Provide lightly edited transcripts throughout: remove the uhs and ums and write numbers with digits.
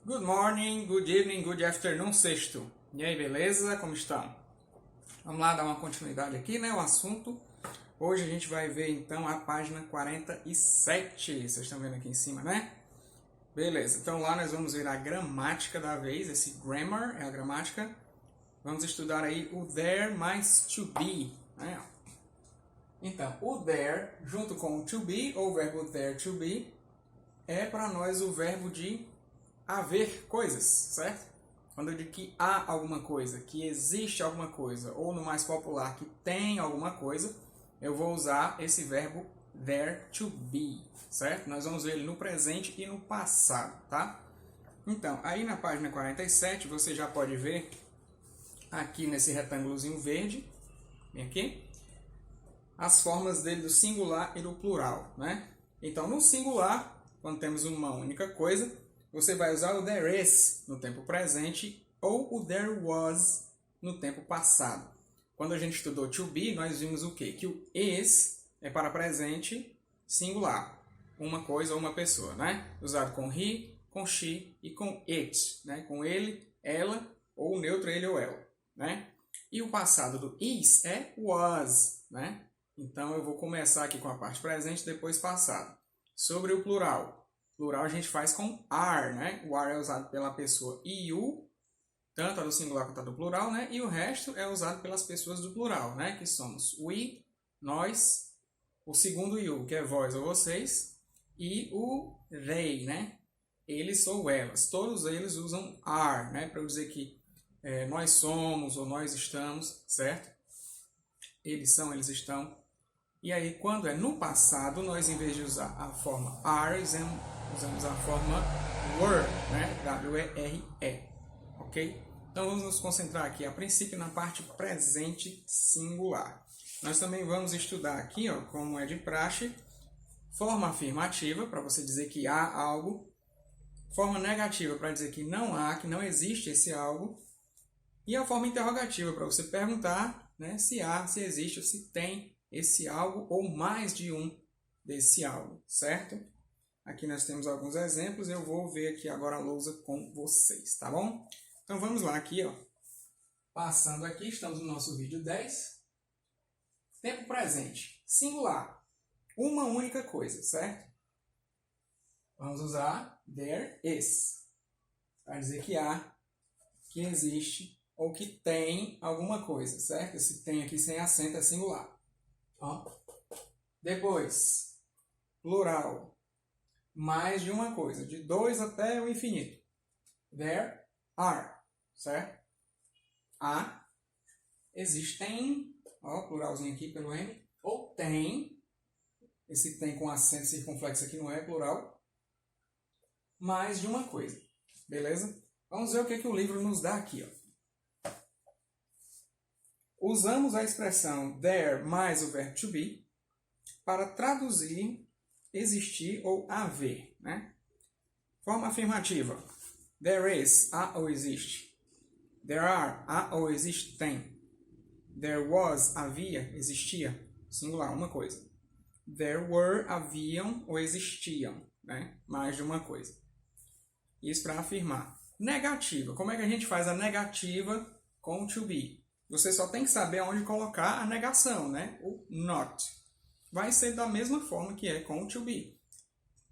Good morning, good evening, good afternoon, sexto. E aí, beleza? Como estão? Vamos lá dar uma continuidade aqui, né? O assunto. Hoje a gente vai ver, então, a página 47. Vocês estão vendo aqui em cima, né? Beleza. Então, lá nós vamos ver a gramática da vez. Esse grammar é a gramática. Vamos estudar aí o there mais to be, né? Então, o there, junto com o to be, ou o verbo there to be, é para nós o verbo de haver coisas, certo? Quando eu digo que há alguma coisa, que existe alguma coisa, ou no mais popular, que tem alguma coisa, eu vou usar esse verbo there to be, certo? Nós vamos ver ele no presente e no passado, tá? Então, aí na página 47, você já pode ver aqui nesse retângulozinho verde, bem aqui, as formas dele do singular e do plural, né? Então, no singular, quando temos uma única coisa, você vai usar o there is no tempo presente ou o there was no tempo passado. Quando a gente estudou to be, nós vimos o quê? Que o is é para presente singular, uma coisa ou uma pessoa, né? Usado com he, com she e com it, né? Com ele, ela ou o neutro ele ou ela, né? E o passado do is é was, né? Então eu vou começar aqui com a parte presente, depois passado. Sobre o plural. Plural a gente faz com are, né? O are é usado pela pessoa you, tanto a do singular quanto a do plural, né? E o resto é usado pelas pessoas do plural, né? Que somos we, nós, o segundo you, que é vós ou vocês, e o they, né? Eles ou elas. Todos eles usam are, né? Para dizer que nós somos ou nós estamos, certo? Eles são, eles estão. E aí, quando é no passado, nós, em vez de usar a forma are, usamos a forma were, né? W-E-R-E, ok? Então, vamos nos concentrar aqui, a princípio, na parte presente singular. Nós também vamos estudar aqui, ó, como é de praxe, forma afirmativa, para você dizer que há algo, forma negativa, para dizer que não há, que não existe esse algo, e a forma interrogativa, para você perguntar, né, se há, se existe ou se tem esse algo ou mais de um desse algo, certo? Aqui nós temos alguns exemplos, eu vou ver aqui agora a lousa com vocês, tá bom? Então vamos lá aqui, ó. Passando aqui, estamos no nosso vídeo 10. Tempo presente, singular, uma única coisa, certo? Vamos usar there is, para dizer que há, que existe ou que tem alguma coisa, certo? Esse tem aqui sem acento é singular. Ó. Depois, plural, mais de uma coisa, de 2 até o infinito. There are, certo? Há, existem, ó, pluralzinho aqui pelo M, ou tem, esse tem com acento circunflexo aqui não é plural, mais de uma coisa, beleza? Vamos ver o que o livro nos dá aqui, ó. Usamos a expressão there mais o verbo to be para traduzir existir ou haver, né? Forma afirmativa. There is, há ou existe. There are, há ou existe, tem. There was, havia, existia, singular, uma coisa. There were, haviam ou existiam, né? Mais de uma coisa. Isso para afirmar. Negativa. Como é que a gente faz a negativa com to be? Você só tem que saber onde colocar a negação, né? O not. Vai ser da mesma forma que é com o to be.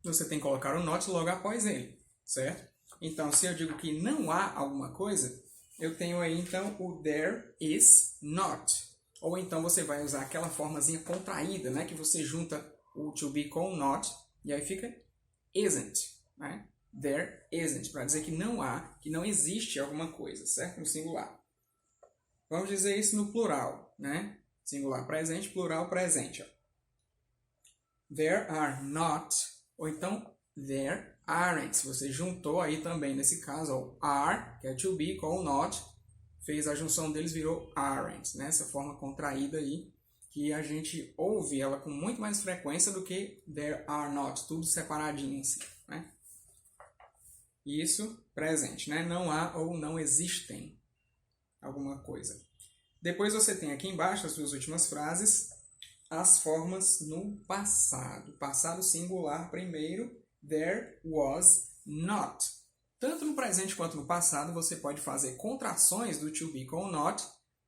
Você tem que colocar o not logo após ele, certo? Então, se eu digo que não há alguma coisa, eu tenho aí, então, o there is not. Ou então você vai usar aquela formazinha contraída, né? Que você junta o to be com o not, e aí fica isn't, né? There isn't, para dizer que não há, que não existe alguma coisa, certo? No singular. Vamos dizer isso no plural, né? Singular presente, plural presente. Ó. There are not, ou então there aren't. Você juntou aí também, nesse caso, ó, are, que é to be, com o not, fez a junção deles, virou aren't, né? Essa forma contraída aí, que a gente ouve ela com muito mais frequência do que there are not, tudo separadinho assim, né? Isso, presente, né? Não há ou não existem alguma coisa. Depois você tem aqui embaixo, as duas últimas frases, as formas no passado. Passado singular primeiro, there was not. tanto no presente quanto no passado, você pode fazer contrações do to be com o not,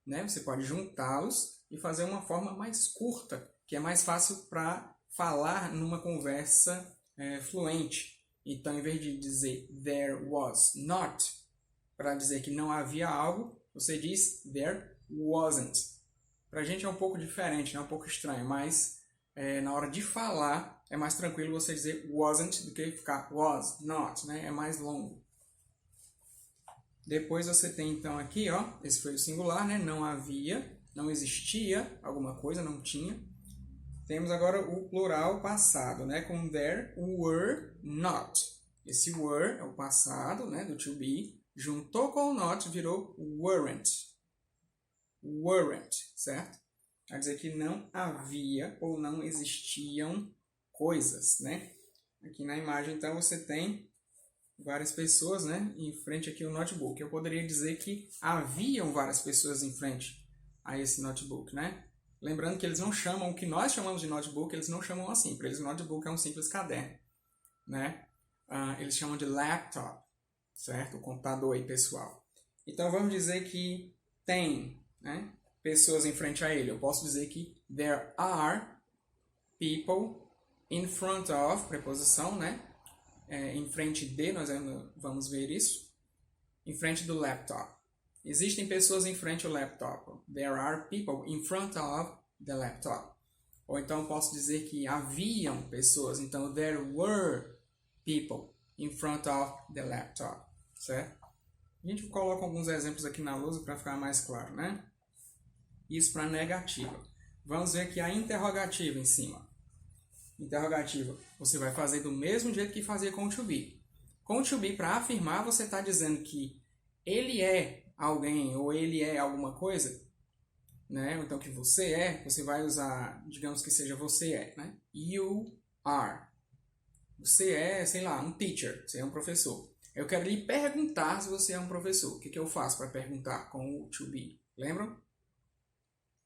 né? Você pode juntá-los e fazer uma forma mais curta, que é mais fácil para falar numa conversa fluente. Então, em vez de dizer there was not, para dizer que não havia algo, você diz there wasn't. Para a gente é um pouco diferente, né? Um pouco estranho, mas na hora de falar é mais tranquilo você dizer wasn't do que ficar was, not, né? É mais longo. Depois você tem então aqui, ó, esse foi o singular, né? Não havia, não existia alguma coisa, não tinha. Temos agora o plural passado, né? Com there were not. Esse were é o passado, né? Do to be. Juntou com o not, virou weren't. Weren't, certo? Quer dizer que não havia ou não existiam coisas, né? Aqui na imagem, então, você tem várias pessoas, né? Em frente aqui ao notebook. Eu poderia dizer que haviam várias pessoas em frente a esse notebook, né? Lembrando que eles não chamam, o que nós chamamos de notebook, eles não chamam assim. Para eles, o notebook é um simples caderno, né? Eles chamam de laptop, certo? O computador aí, pessoal. Então, vamos dizer que tem, né, pessoas em frente a ele. Eu posso dizer que there are people in front of, preposição, né? Em frente de, nós vamos ver isso. Em frente do laptop. Existem pessoas em frente ao laptop. There are people in front of the laptop. Ou então eu posso dizer que haviam pessoas. Então, there were people in front of the laptop. Certo? A gente coloca alguns exemplos aqui na lousa para ficar mais claro, né? Isso para negativa. Vamos ver aqui a interrogativa em cima. Interrogativa. Você vai fazer do mesmo jeito que fazia com o to be. Com o to be, para afirmar, você está dizendo que ele é alguém ou ele é alguma coisa, né? Então que você vai usar, digamos que seja você é, né? You are. Você é, sei lá, um teacher, você é um professor. Eu quero lhe perguntar se você é um professor. O que eu faço para perguntar com o to be? Lembram?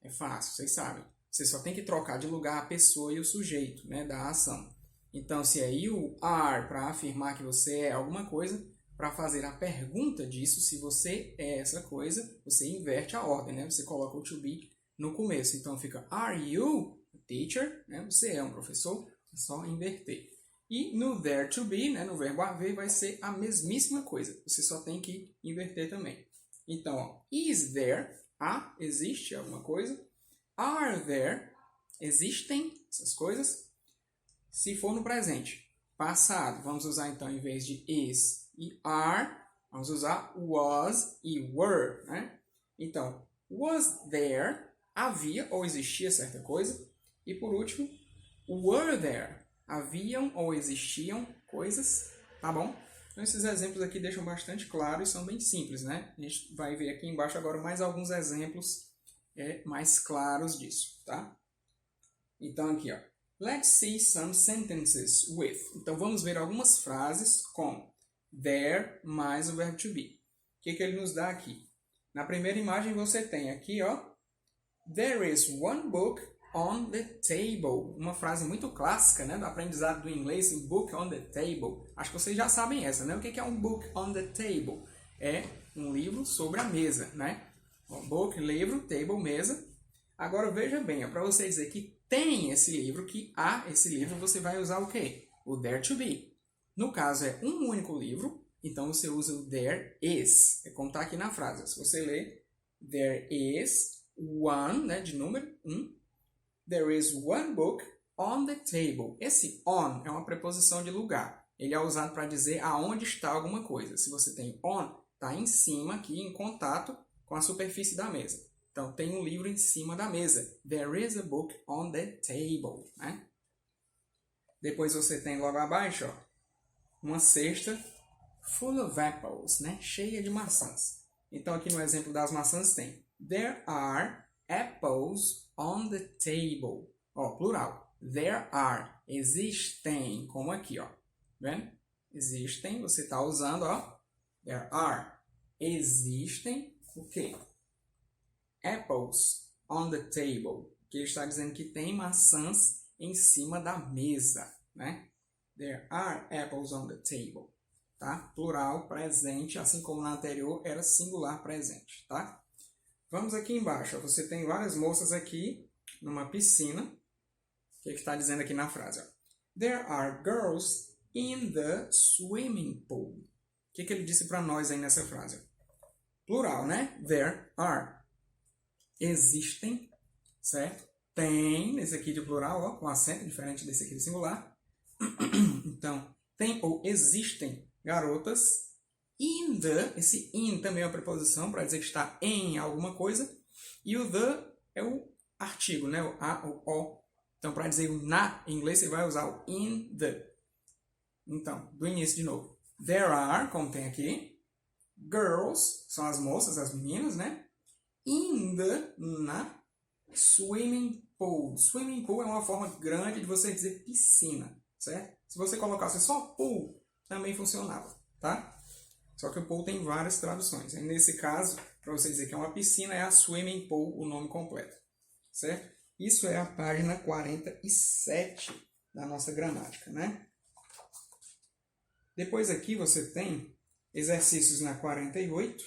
É fácil, vocês sabem. Você só tem que trocar de lugar a pessoa e o sujeito, né, da ação. Então, se é you are para afirmar que você é alguma coisa, para fazer a pergunta disso, se você é essa coisa, você inverte a ordem, né? Você coloca o to be no começo. Então, fica are you a teacher? Né? Você é um professor? É só inverter. E no there to be, né, no verbo haver, vai ser a mesmíssima coisa. Você só tem que inverter também. Então, ó, is there? Existe alguma coisa? Are there? Existem essas coisas? Se for no presente. Passado, vamos usar então, em vez de is e are, vamos usar was e were, né? Então, was there? Havia ou existia certa coisa. E por último, were there? Haviam ou existiam coisas, tá bom? Então, esses exemplos aqui deixam bastante claro e são bem simples, né? A gente vai ver aqui embaixo agora mais alguns exemplos mais claros disso, tá? Então, aqui, ó. Let's see some sentences with. Então, vamos ver algumas frases com there mais o verbo to be. O que ele nos dá aqui? Na primeira imagem, você tem aqui, ó. There is one book on the table. Uma frase muito clássica, né, do aprendizado do inglês, book on the table. Acho que vocês já sabem essa, né? O que é um book on the table? É um livro sobre a mesa, né? Book, livro, table, mesa. Agora, veja bem, para você dizer que tem esse livro, que há esse livro, você vai usar o quê? O there to be. No caso, é um único livro, então você usa o there is. É como está aqui na frase. Se você ler, there is one, né, de número, there is one book on the table. Esse on é uma preposição de lugar. Ele é usado para dizer aonde está alguma coisa. Se você tem on, está em cima, aqui, em contato com a superfície da mesa. Então, tem um livro em cima da mesa. There is a book on the table. Né? Depois você tem logo abaixo, ó, uma cesta full of apples, né? Cheia de maçãs. Então, aqui no exemplo das maçãs tem there are apples on the table. Ó, plural. There are. Existem. Como aqui, ó. Vendo? Existem. Você está usando, ó. There are. Existem o quê? Apples on the table. Que ele está dizendo que tem maçãs em cima da mesa, né? There are apples on the table. tá? Plural presente, assim como na anterior era singular presente, tá? Vamos aqui embaixo, ó. Você tem várias moças aqui numa piscina. O que está dizendo aqui na frase? Ó? There are girls in the swimming pool. O que ele disse para nós aí nessa frase? Plural, né? There are. Existem, certo? Tem, esse aqui de plural, ó, com acento, diferente desse aqui de singular. Então, tem ou existem garotas in the, esse in também é uma preposição para dizer que está em alguma coisa. E o the é o artigo, né? O a, o o. Então, para dizer o na em inglês, você vai usar o in the. Então, do início de novo. There are, como tem aqui, girls, são as moças, as meninas, né? In the, na, swimming pool. Swimming pool é uma forma grande de você dizer piscina, certo? Se você colocasse só pool, também funcionava, tá? Só que o pool tem várias traduções. E nesse caso, para você dizer que é uma piscina, é a swimming pool o nome completo, certo? Isso é a página 47 da nossa gramática, né? Depois aqui você tem exercícios na 48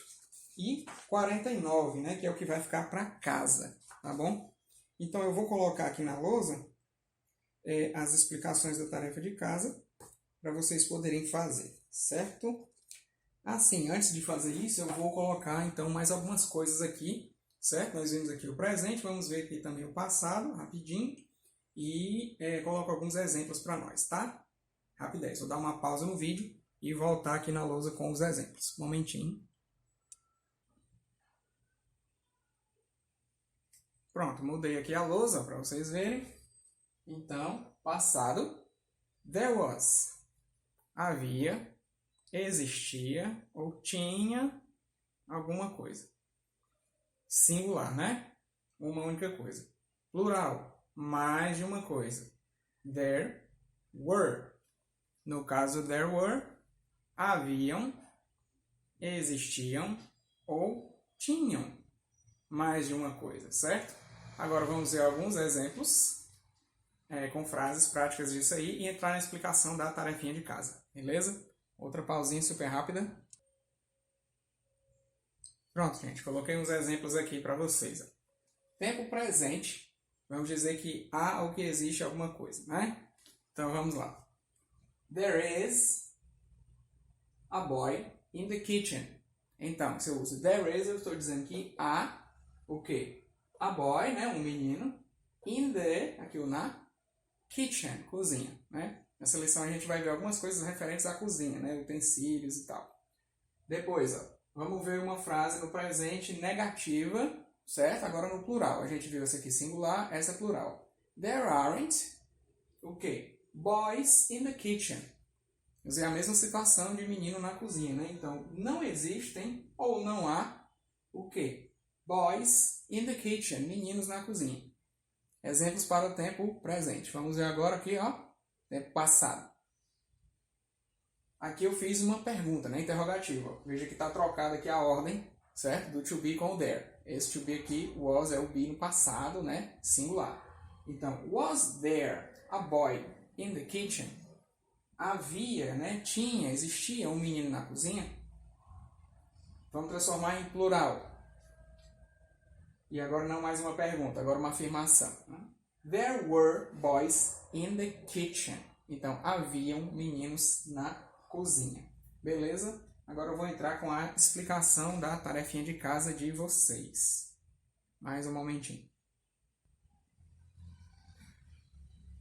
e 49, né? Que é o que vai ficar para casa, tá bom? Então eu vou colocar aqui na lousa as explicações da tarefa de casa para vocês poderem fazer, certo? Assim, antes de fazer isso, eu vou colocar então mais algumas coisas aqui, certo? Nós vimos aqui o presente, vamos ver aqui também o passado, rapidinho, e coloco alguns exemplos para nós, tá? Rapidez, vou dar uma pausa no vídeo e voltar aqui na lousa com os exemplos. Um momentinho. Pronto, mudei aqui a lousa para vocês verem. Então, passado, there was, havia, existia ou tinha alguma coisa. Singular, né? Uma única coisa. Plural, mais de uma coisa. There were. No caso, there were, haviam, existiam ou tinham mais de uma coisa, certo? Agora vamos ver alguns exemplos com frases práticas disso aí e entrar na explicação da tarefinha de casa, beleza? Outra pausinha super rápida. Pronto, gente, coloquei uns exemplos aqui para vocês. Ó. Tempo presente, vamos dizer que há ou que existe alguma coisa, né? Então vamos lá. There is a boy in the kitchen. Então, se eu uso there is, eu estou dizendo que há o quê? A boy, né, um menino, in the, aqui o na, kitchen, cozinha, né? Nessa lição a gente vai ver algumas coisas referentes à cozinha, né, utensílios e tal. Depois, ó, vamos ver uma frase no presente negativa, certo? Agora no plural. A gente viu essa aqui singular, essa é plural. There aren't, o quê? Boys in the kitchen. Usei a mesma situação de menino na cozinha, né? Então, não existem ou não há o quê? Boys in the kitchen. Meninos na cozinha. Exemplos para o tempo presente. Vamos ver agora aqui, ó. Tempo passado. Aqui eu fiz uma pergunta, né? Interrogativa. Veja que está trocada aqui a ordem, certo? Do to be com o there. Esse to be aqui, was, é o be no passado, né? Singular. Então, was there a boy in the kitchen? Havia, né? Tinha, existia um menino na cozinha? Vamos transformar em plural. E agora não mais uma pergunta, agora uma afirmação. There were boys in the kitchen. Então, haviam meninos na cozinha. Beleza? Agora eu vou entrar com a explicação da tarefinha de casa de vocês. Mais um momentinho.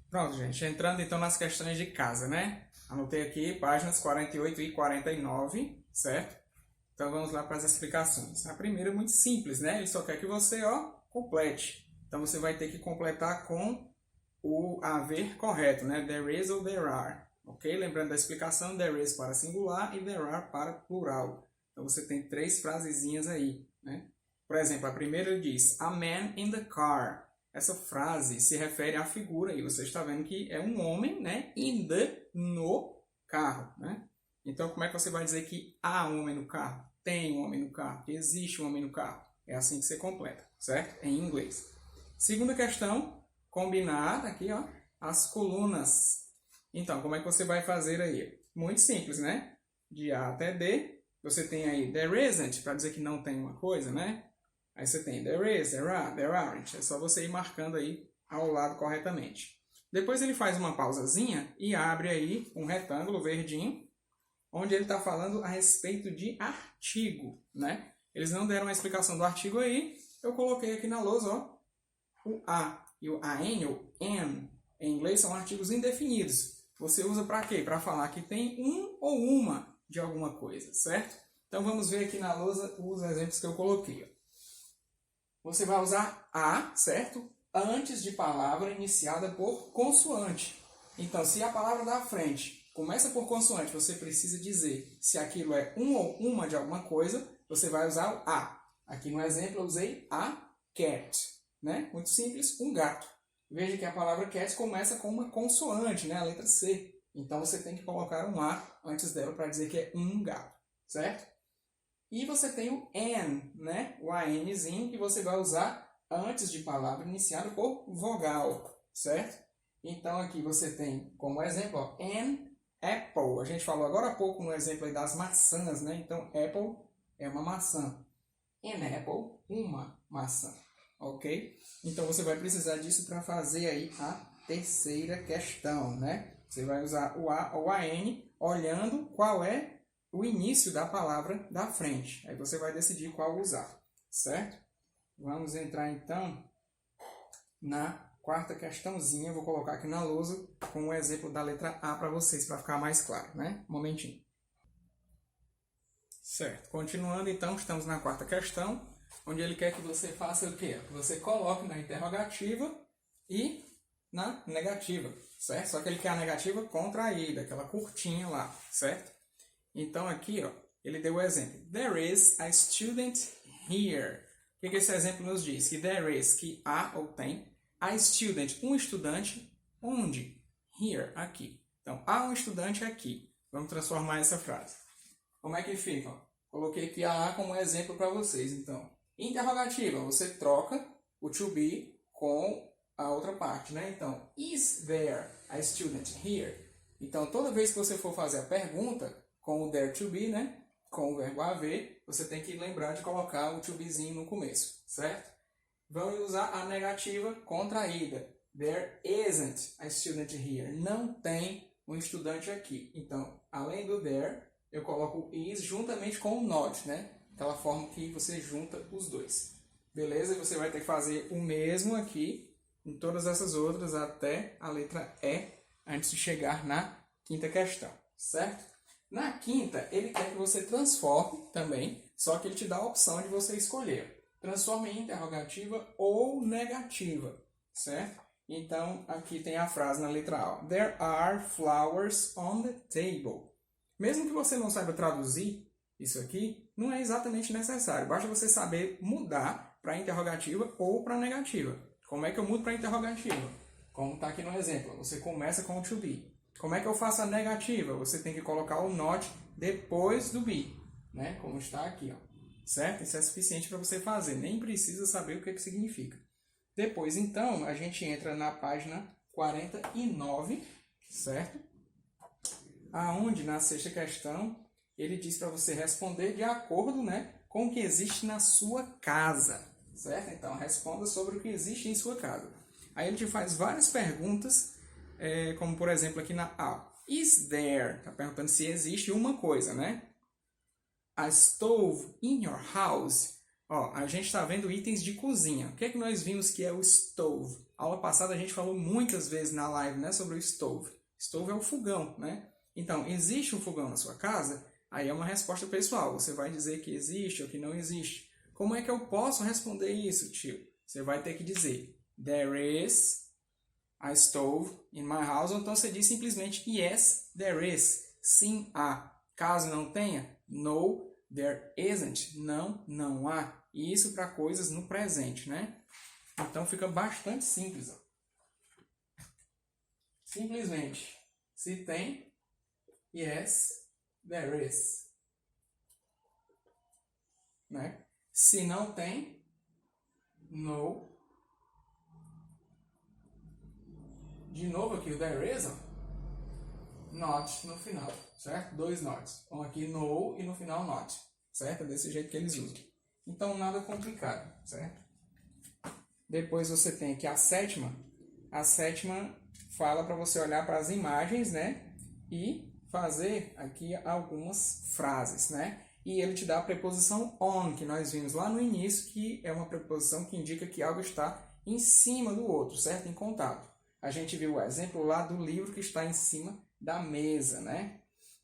Pronto, gente. Entrando então nas questões de casa, né? Anotei aqui páginas 48 e 49, certo? Então vamos lá para as explicações. A primeira é muito simples, né? Ele só quer que você, ó, complete. Então você vai ter que completar com o haver correto, né? There is ou there are. Ok? Lembrando da explicação, there is para singular e there are para plural. Então você tem 3 frasezinhas aí, né? Por exemplo, a primeira diz, a man in the car. Essa frase se refere à figura, e você está vendo que é um homem, né? In the, no carro, né? Então, como é que você vai dizer que há um homem no carro? Tem um homem no carro, que existe um homem no carro. É assim que você completa, certo? Em inglês. Segunda questão, combinar aqui, ó, as colunas. Então, como é que você vai fazer aí? Muito simples, né? de A até D. Você tem aí there isn't, para dizer que não tem uma coisa, né? Aí você tem there is, there are, there aren't. É só você ir marcando aí ao lado corretamente. Depois ele faz uma pausazinha e abre aí um retângulo verdinho, onde ele está falando a respeito de artigo, né? Eles não deram a explicação do artigo aí, eu coloquei aqui na lousa, ó, o A e o AN, ou an, em inglês são artigos indefinidos. Você usa para quê? Para falar que tem um ou uma de alguma coisa, certo? Então vamos ver aqui na lousa os exemplos que eu coloquei. Ó. Você vai usar a, certo? Antes de palavra iniciada por consoante. Então, se a palavra da frente começa por consoante, você precisa dizer se aquilo é um ou uma de alguma coisa, você vai usar o a. Aqui no exemplo eu usei a cat, né? Muito simples, um gato. Veja que a palavra cat começa com uma consoante, né? A letra C. Então, você tem que colocar um a antes dela para dizer que é um gato, certo? E você tem o an, né? O anzinho que você vai usar antes de palavra iniciada por vogal, certo? Então aqui você tem como exemplo, ó, an apple. A gente falou agora há pouco no exemplo aí das maçãs, né? Então apple é uma maçã. An apple, uma maçã, ok? Então você vai precisar disso para fazer aí a terceira questão, né? Você vai usar o a ou an olhando qual é o início da palavra da frente. Aí você vai decidir qual usar, certo? Vamos entrar então na quarta questãozinha. Eu vou colocar aqui na lousa com o exemplo da letra A para vocês, para ficar mais claro, né? Um momentinho. Certo. Continuando então, estamos na quarta questão, onde ele quer que você faça o quê? Que você coloque na interrogativa e na negativa, certo? Só que ele quer a negativa contraída, aquela curtinha lá, certo? Então, aqui, ó, ele deu o exemplo. There is a student here. O que esse exemplo nos diz? Que there is, que há ou tem, a student, um estudante, onde? Here, aqui. Então, há um estudante aqui. Vamos transformar essa frase. Como é que fica? Ó? Coloquei aqui a A como exemplo para vocês. Então, interrogativa, você troca o to be com a outra parte, né? Então, is there a student here? Então, toda vez que você for fazer a pergunta, com o there to be, né? Com o verbo haver, você tem que lembrar de colocar o to bezinho no começo, certo? Vamos usar a negativa contraída. There isn't a student here. Não tem um estudante aqui. Então, além do there, eu coloco o is juntamente com o not, né? Aquela forma que você junta os dois. Beleza? Você vai ter que fazer o mesmo aqui em todas essas outras até a letra E, antes de chegar na quinta questão, certo? Na quinta, ele quer que você transforme também, só que ele te dá a opção de você escolher. Transforme em interrogativa ou negativa, certo? Então, aqui tem a frase na letra A. There are flowers on the table. Mesmo que você não saiba traduzir isso aqui, não é exatamente necessário. Basta você saber mudar para interrogativa ou para negativa. Como é que eu mudo para interrogativa? Como está aqui no exemplo. Você começa com o to be. Como é que eu faço a negativa? Você tem que colocar o not depois do be, né? Como está aqui, ó. Certo? Isso é suficiente para você fazer. Nem precisa saber o que significa. Depois, então, a gente entra na página 49, certo? Aonde, na sexta questão, ele diz para você responder de acordo, né, com o que existe na sua casa, certo? Então, responda sobre o que existe em sua casa. Aí ele te faz várias perguntas, como por exemplo aqui na A. Is there? Está perguntando se existe uma coisa, né? A stove in your house? Ó, a gente está vendo itens de cozinha. O que é que nós vimos que é o stove? A aula passada a gente falou muitas vezes na live, né, sobre o stove. Stove é o fogão, né? Então, existe um fogão na sua casa? Aí é uma resposta pessoal. Você vai dizer que existe ou que não existe. Como é que eu posso responder isso, tio? Você vai ter que dizer there is a stove in my house. Ou então você diz simplesmente yes, there is. Sim, há. Caso não tenha, no, there isn't. Não, não há. E isso para coisas no presente, né? Então fica bastante simples. Ó. Simplesmente, se tem, yes, there is. Né? Se não tem, no. De novo aqui o there is, ó. Not no final, certo? 2 nots. Um aqui no e no final not, certo? É desse jeito que eles usam. Então, nada complicado, certo? Depois você tem aqui a sétima. A sétima fala para você olhar para as imagens, né? E fazer aqui algumas frases, né? E ele te dá a preposição on, que nós vimos lá no início, que é uma preposição que indica que algo está em cima do outro, certo? Em contato. A gente viu o exemplo lá do livro que está em cima da mesa, né?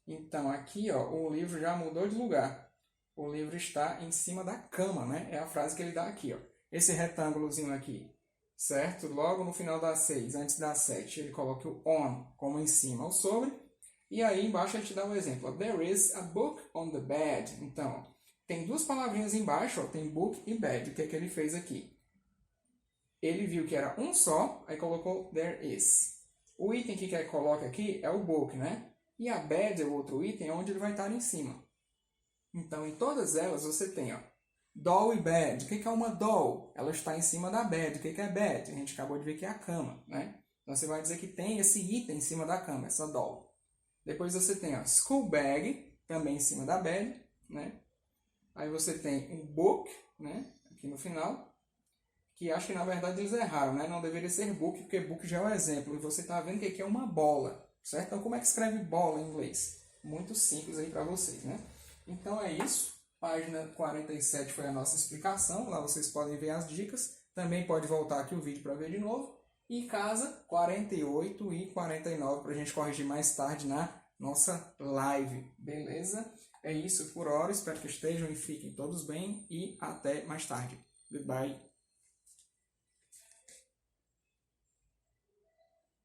Então, aqui, ó, o livro já mudou de lugar. O livro está em cima da cama, né? É a frase que ele dá aqui, ó. Esse retângulozinho aqui, certo? Logo no final da 6, antes da 7, ele coloca o on como em cima ou sobre. E aí embaixo ele te dá um exemplo. There is a book on the bed. Então, tem duas palavrinhas embaixo, ó, tem book e bed. O que é que ele fez aqui? Ele viu que era um só, aí colocou there is. O item que ele coloca aqui é o book, né? E a bed é o outro item, onde ele vai estar em cima. Então, em todas elas você tem, ó, doll e bed. O que é uma doll? Ela está em cima da bed. O que é bed? A gente acabou de ver que é a cama, né? Então, você vai dizer que tem esse item em cima da cama, essa doll. Depois você tem, ó, school bag, também em cima da bed, né? Aí você tem um book, né? Aqui no final, que acho que na verdade eles erraram, né? Não deveria ser book, porque book já é o exemplo. E você está vendo que aqui é uma bola, certo? Então, como é que escreve bola em inglês? Muito simples aí para vocês, né? Então, é isso. Página 47 foi a nossa explicação. Lá vocês podem ver as dicas. Também pode voltar aqui o vídeo para ver de novo. E casa 48 e 49 para a gente corrigir mais tarde na nossa live. Beleza? É isso por hora. Espero que estejam e fiquem todos bem. E até mais tarde. Goodbye.